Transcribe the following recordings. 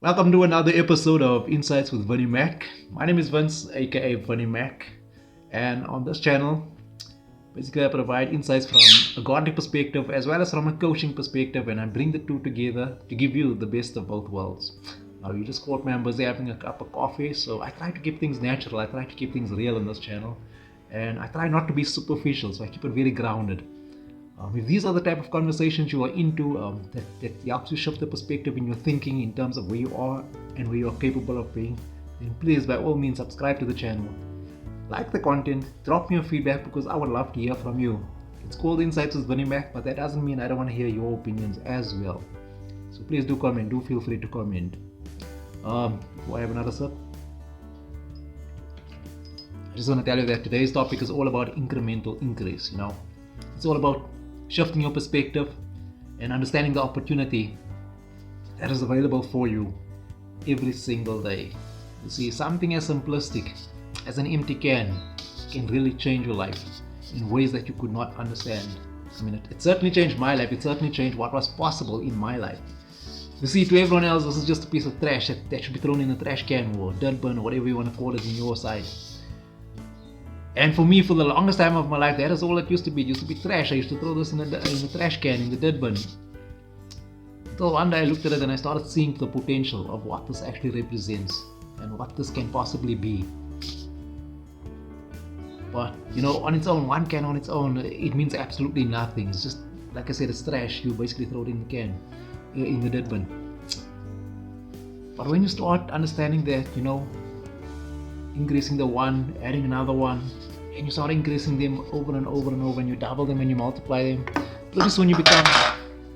Welcome to another episode of Insights with Vinny Mac. My name is Vince, aka Vinny Mac, and on this channel, basically I provide insights from a godly perspective as well as from a coaching perspective, and I bring the two together to give you the best of both worlds. Now, you just caught me, I'm busy having a cup of coffee, so I try to keep things natural, I try to keep things real on this channel, and I try not to be superficial, so I keep it very grounded. If these are the type of conversations you are into, that helps you shift the perspective in your thinking in terms of where you are and where you are capable of being, then please, by all means, subscribe to the channel. Like the content, drop me your feedback because I would love to hear from you. It's called Insights with Vinny Mac, but that doesn't mean I don't want to hear your opinions as well. So please do comment, do feel free to comment. Before I have another sip, I just want to tell you that today's topic is all about incremental increase. It's all about shifting your perspective and understanding the opportunity that is available for you every single day. You see, something as simplistic as an empty can really change your life in ways that you could not understand. I mean, it certainly changed my life. It certainly changed what was possible in my life. You see, to everyone else, this is just a piece of trash that should be thrown in a trash can or dirt bin or whatever you want to call it in your side. And for me, for the longest time of my life, that is all it used to be. It used to be trash. I used to throw this in the trash can, in the dirt bin. Until one day I looked at it and I started seeing the potential of what this actually represents and what this can possibly be. But, on its own, one can on its own, it means absolutely nothing. It's just, like I said, it's trash. You basically throw it in the can, in the dirt bin. But when you start understanding that, increasing the one, adding another one, and you start increasing them over and over and over, and you double them and you multiply them, pretty soon you become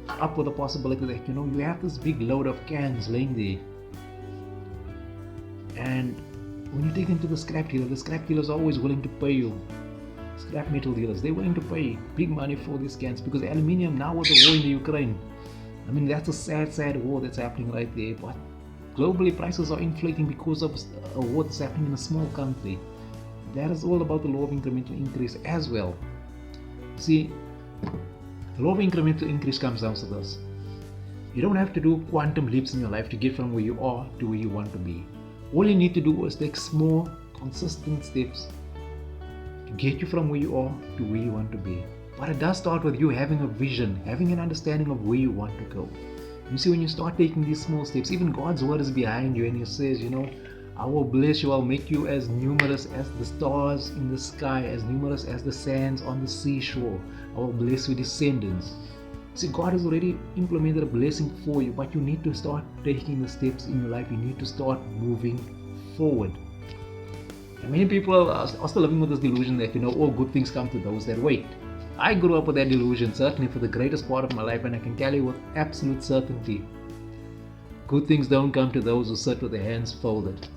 up with the possibility that you have this big load of cans laying there, and when you take them to the scrap dealer is always willing to pay you. Scrap metal dealers, they're willing to pay big money for these cans because aluminium, now with the war in the Ukraine, I mean, that's a sad war that's happening right there. But globally, prices are inflating because of a war that's happening in a small country. That is all about the law of incremental increase as well. See, the law of incremental increase comes down to this. You don't have to do quantum leaps in your life to get from where you are to where you want to be. All you need to do is take small, consistent steps to get you from where you are to where you want to be. But it does start with you having a vision, having an understanding of where you want to go. You see, when you start taking these small steps, even God's word is behind you and He says, I will bless you, I'll make you as numerous as the stars in the sky, as numerous as the sands on the seashore. I will bless your descendants. See, God has already implemented a blessing for you, but you need to start taking the steps in your life. You need to start moving forward. And many people are still living with this delusion that, all good things come to those that wait. I grew up with that delusion, certainly for the greatest part of my life, and I can tell you with absolute certainty, good things don't come to those who sit with their hands folded.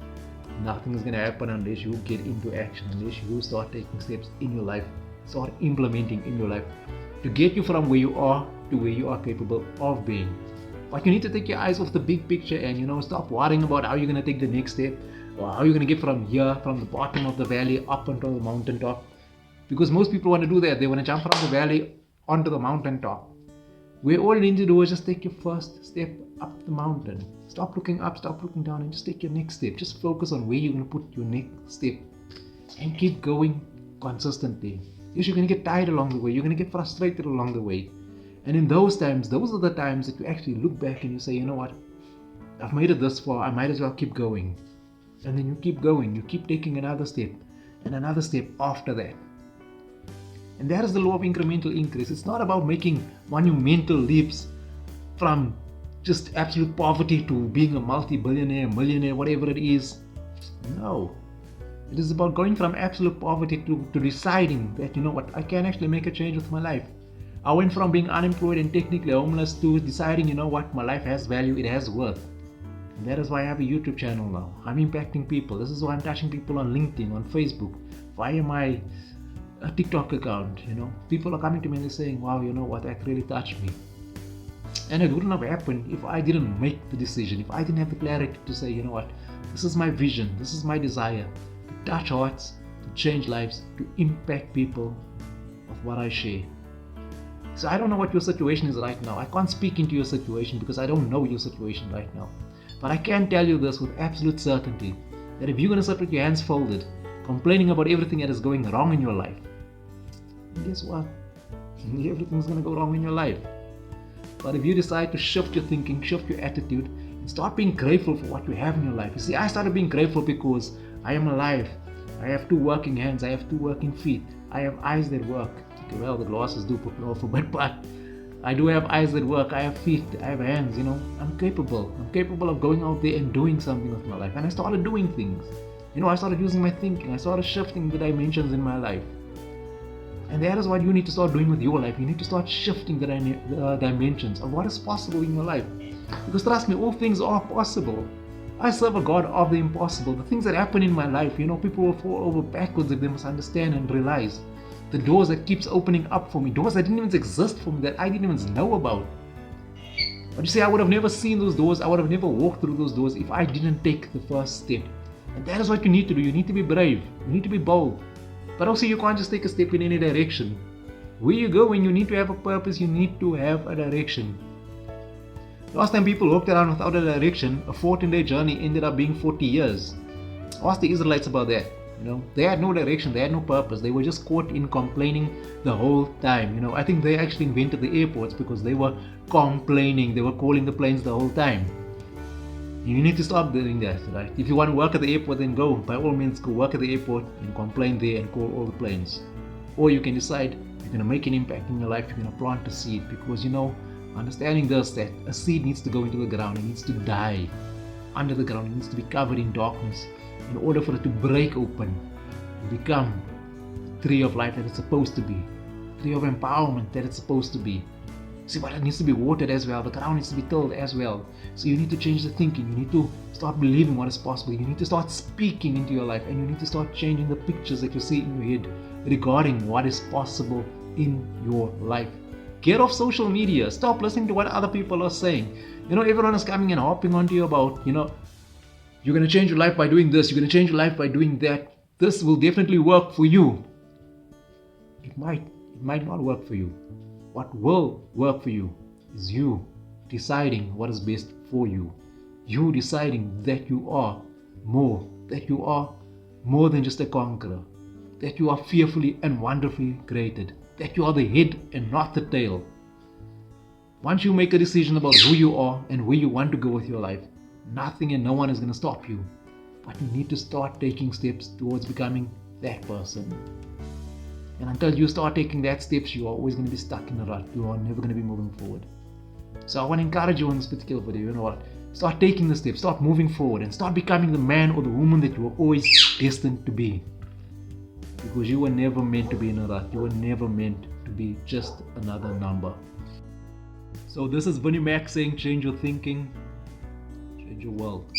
Nothing is going to happen unless you get into action, unless you start taking steps in your life, start implementing in your life to get you from where you are to where you are capable of being. But you need to take your eyes off the big picture and stop worrying about how you're going to take the next step or how you're going to get from here, from the bottom of the valley up onto the mountaintop. Because most people want to do that. They want to jump from the valley onto the mountaintop. Where all you need to do is just take your first step up the mountain. Stop looking up, stop looking down, and just take your next step. Just focus on where you're going to put your next step and keep going consistently. Yes, you're going to get tired along the way. You're going to get frustrated along the way. And in those times, those are the times that you actually look back and you say, you know what? I've made it this far. I might as well keep going. And then you keep going. You keep taking another step and another step after that. And that is the law of incremental increase. It's not about making monumental leaps from just absolute poverty to being a multi-billionaire, millionaire, whatever it is. No. It is about going from absolute poverty to deciding that, I can actually make a change with my life. I went from being unemployed and technically homeless to deciding, my life has value, it has worth. And that is why I have a YouTube channel now. I'm impacting people. This is why I'm touching people on LinkedIn, on Facebook, via my TikTok account. People are coming to me and they're saying, wow, that really touched me. And it wouldn't have happened if I didn't make the decision, if I didn't have the clarity to say, this is my vision, this is my desire, to touch hearts, to change lives, to impact people of what I share. So I don't know what your situation is right now. I can't speak into your situation because I don't know your situation right now. But I can tell you this with absolute certainty, that if you're going to sit with your hands folded, complaining about everything that is going wrong in your life, guess what? Everything's going to go wrong in your life. But if you decide to shift your thinking, shift your attitude, and start being grateful for what you have in your life. You see, I started being grateful because I am alive. I have 2 working hands. I have 2 working feet. I have eyes that work. Okay, well, the glasses do put me off a bit, but I do have eyes that work. I have feet. I have hands, I'm capable. I'm capable of going out there and doing something with my life. And I started doing things. I started using my thinking. I started shifting the dimensions in my life. And that is what you need to start doing with your life. You need to start shifting the dimensions of what is possible in your life. Because trust me, all things are possible. I serve a God of the impossible. The things that happen in my life, people will fall over backwards if they must understand and realize the doors that keeps opening up for me, doors that didn't even exist for me, that I didn't even know about. But you see, I would have never seen those doors. I would have never walked through those doors if I didn't take the first step. And that is what you need to do. You need to be brave. You need to be bold. But also, you can't just take a step in any direction. Where you go, when you need to have a purpose, you need to have a direction. Last time people walked around without a direction, a 14-day journey ended up being 40 years. Ask the Israelites about that. They had no direction, they had no purpose. They were just caught in complaining the whole time. I think they actually invented the airports because they were complaining. They were calling the planes the whole time. And you need to stop doing that, right? If you want to work at the airport, then go. By all means, go work at the airport and complain there and call all the planes. Or you can decide you're going to make an impact in your life. You're going to plant a seed because, understanding this, that a seed needs to go into the ground. It needs to die under the ground. It needs to be covered in darkness in order for it to break open and become the tree of life that it's supposed to be, tree of empowerment that it's supposed to be. See, but it needs to be watered as well. The ground needs to be tilled as well. So you need to change the thinking. You need to start believing what is possible. You need to start speaking into your life, and you need to start changing the pictures that you see in your head regarding what is possible in your life. Get off social media. Stop listening to what other people are saying. Everyone is coming and hopping onto you about, you're going to change your life by doing this. You're going to change your life by doing that. This will definitely work for you. It might not work for you. What will work for you is you deciding what is best for you. You deciding that you are more than just a conqueror. That you are fearfully and wonderfully created. That you are the head and not the tail. Once you make a decision about who you are and where you want to go with your life, nothing and no one is going to stop you. But you need to start taking steps towards becoming that person. And until you start taking that steps, you are always going to be stuck in a rut. You are never going to be moving forward. So I want to encourage you in this particular video, start taking the steps, start moving forward, and start becoming the man or the woman that you were always destined to be. Because you were never meant to be in a rut. You were never meant to be just another number. So this is Vinnie Mac saying, change your thinking, change your world.